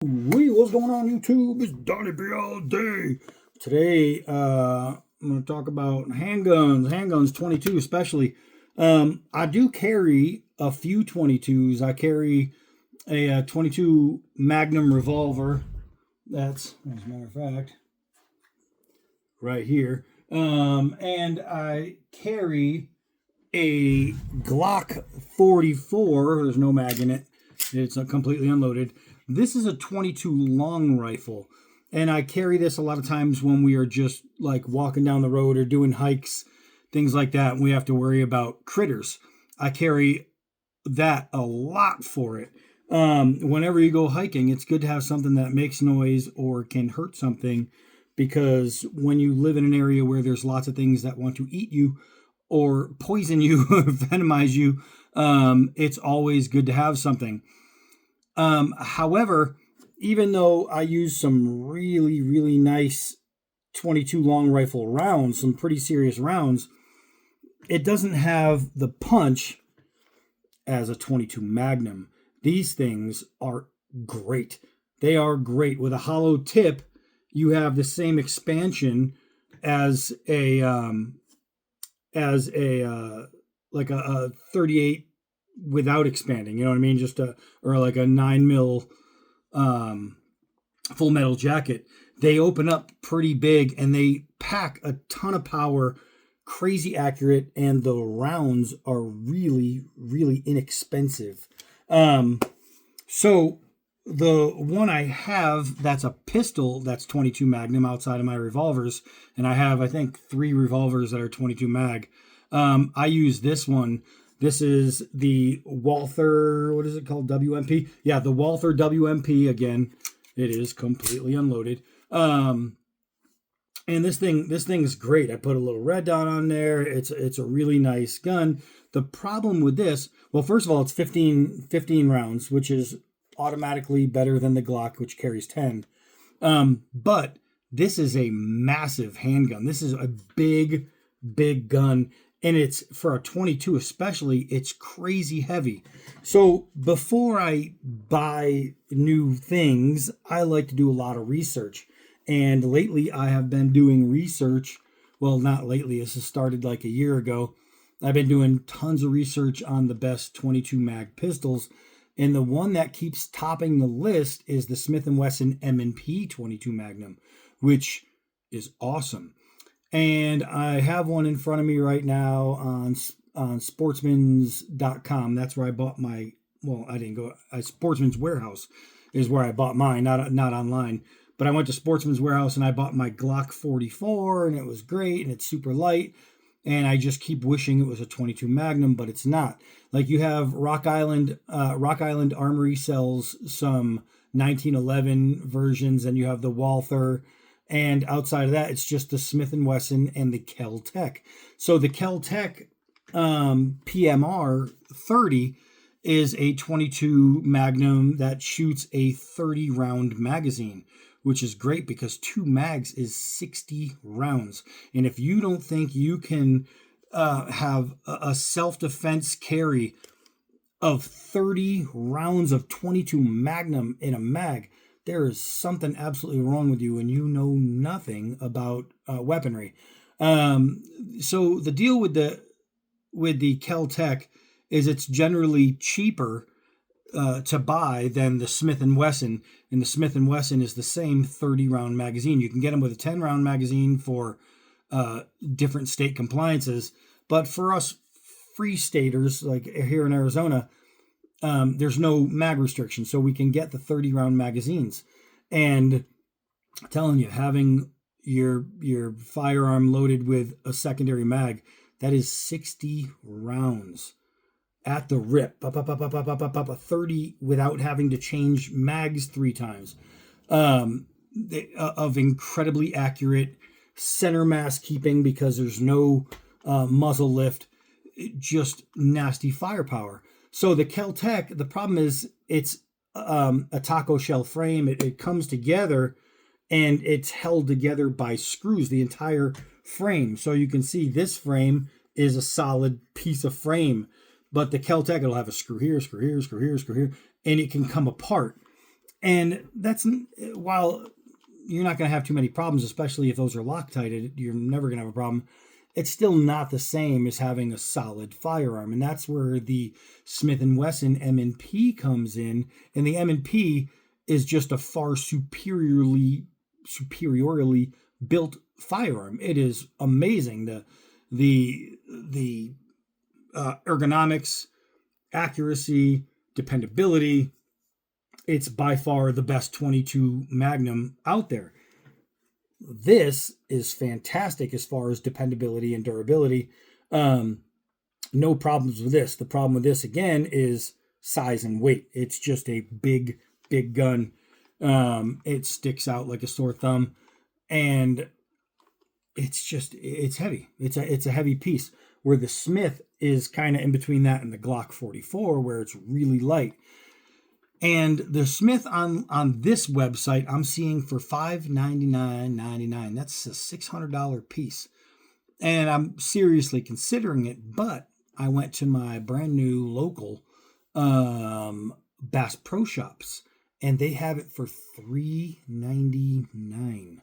What's going on YouTube? It's Donnie B all day. Today, I'm going to talk about handguns 22 especially. I do carry a few 22s. I carry a 22 Magnum revolver. That's, as a matter of fact, right here. And I carry a Glock 44. There's no mag in it. It's completely unloaded. This is a 22 long rifle, and I carry this a lot of times when we are just like walking down the road or doing hikes, things like that, and we have to worry about critters. I carry that a lot for it. Whenever you go hiking, it's good to have something that makes noise or can hurt something, because when you live in an area where there's lots of things that want to eat you or poison you or venomize you, it's always good to have something. However, even though I use some really, really nice 22 long rifle rounds, some pretty serious rounds, it doesn't have the punch as a 22 Magnum. These things are great. They are great. With a hollow tip, you have the same expansion as like a 38 without expanding. You know what I mean? Or like a 9 mil full metal jacket. They open up pretty big and they pack a ton of power, crazy accurate, and the rounds are really, really inexpensive. So the one I have that's a pistol that's 22 Magnum outside of my revolvers, and I have, I think, 3 revolvers that are 22 mag. I use this one. This is the Walther, what is it called? WMP? Yeah, the Walther WMP. Again, it is completely unloaded. And this thing's great. I put a little red dot on there. It's a really nice gun. The problem with this, well, first of all, it's 15 rounds, which is automatically better than the Glock, which carries 10. But this is a massive handgun. This is a big gun. And it's, for a 22 especially, it's crazy heavy. So before I buy new things, I like to do a lot of research. And lately I have been doing research. Well, not lately. This has started like a year ago. I've been doing tons of research on the best 22 mag pistols. And the one that keeps topping the list is the Smith & Wesson M&P 22 Magnum, which is awesome. And I have one in front of me right now on sportsmans.com. That's where I bought my, well, I didn't go, Sportsman's Warehouse is where I bought mine, not online. But I went to Sportsman's Warehouse and I bought my Glock 44, and it was great, and it's super light. And I just keep wishing it was a 22 Magnum, but it's not. Like, you have Rock Island Armory sells some 1911 versions, and you have the Walther. And outside of that, it's just the Smith & Wesson and the Kel-Tec. So the Kel-Tec PMR 30 is a 22 Magnum that shoots a 30 round magazine, which is great because 2 mags is 60 rounds. And if you don't think you can have a self-defense carry of 30 rounds of 22 Magnum in a mag, there is something absolutely wrong with you, and you know nothing about weaponry. So the deal with the Kel-Tec is it's generally cheaper to buy than the Smith & Wesson, and the Smith & Wesson is the same 30 round magazine. You can get them with a 10 round magazine for different state compliances, but for us free staters like here in Arizona, there's no mag restriction, so we can get the 30 round magazines. And I'm telling you, having your firearm loaded with a secondary mag, that is 60 rounds at the rip, 30 without having to change mags 3 times, of incredibly accurate center mass keeping because there's no muzzle lift, just nasty firepower. So the Kel-Tec, the problem is it's a taco shell frame. It comes together and it's held together by screws, the entire frame. So you can see this frame is a solid piece of frame, but the Kel-Tec, it'll have a screw here, screw here, screw here, screw here, and it can come apart. And that's, while you're not going to have too many problems, especially if those are Loctited, you're never going to have a problem. It's still not the same as having a solid firearm. And that's where the Smith & Wesson M&P comes in. And the M&P is just a far superiorly built firearm. It is amazing. The ergonomics, accuracy, dependability. It's by far the best 22 Magnum out there. This is fantastic as far as dependability and durability. No problems with this. The problem with this, again, is size and weight. It's just a big gun. It sticks out like a sore thumb, and it's heavy. It's a heavy piece, where the Smith is kind of in between that and the Glock 44, where it's really light. And the Smith on this website, I'm seeing for $599.99. That's a $600 piece. And I'm seriously considering it, but I went to my brand new local Bass Pro Shops, and they have it for $399.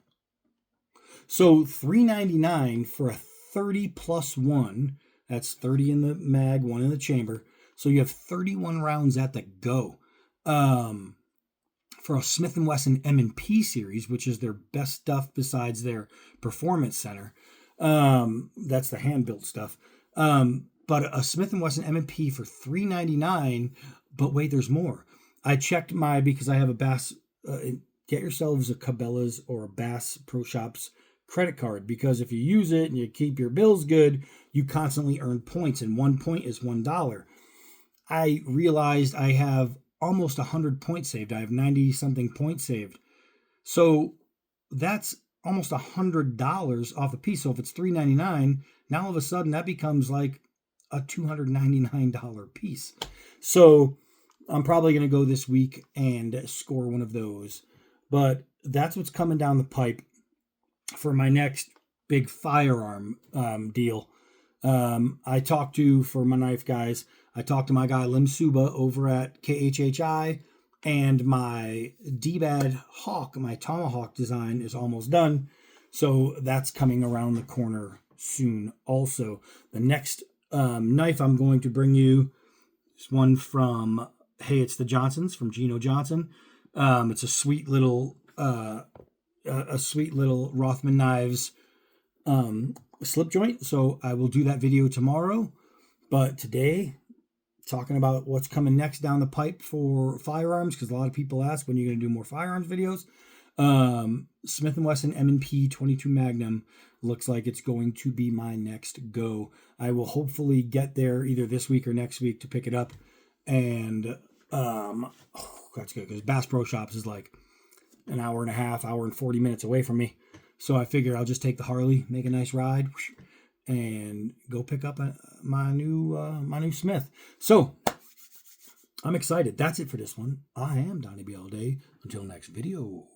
So $399 for a 30 plus one. That's 30 in the mag, 1 in the chamber. So you have 31 rounds at the go. For a Smith & Wesson M&P series, which is their best stuff besides their Performance Center. That's the hand-built stuff. But a Smith & Wesson M&P for $399, but wait, there's more. I checked because I have a Bass, get yourselves a Cabela's or a Bass Pro Shops credit card, because if you use it and you keep your bills good, you constantly earn points, and 1 point is $1. I realized I have almost 100 points saved. I have 90 something points saved. So that's almost $100 off a piece. So if it's $399, now all of a sudden that becomes like a $299 piece. So I'm probably going to go this week and score one of those. But that's what's coming down the pipe for my next big firearm deal. I talked to, for my knife guys, I talked to my guy Lim Suba over at KHHI, and my D-Bad Hawk, my Tomahawk design, is almost done. So that's coming around the corner soon also. The next knife I'm going to bring you is one from, hey, it's the Johnsons, from Gino Johnson. It's a sweet little Rothman Knives slip joint. So I will do that video tomorrow. But today, talking about what's coming next down the pipe for firearms, because a lot of people ask when you're going to do more firearms videos. Smith & Wesson M&P 22 Magnum looks like it's going to be my next go. I will hopefully get there either this week or next week to pick it up. And that's good, because Bass Pro Shops is like an hour and a half, hour and 40 minutes away from me. So I figure I'll just take the Harley, make a nice ride, and go pick up my new Smith. So I'm excited. That's it for this one. I am Donnie B all day. Until next video.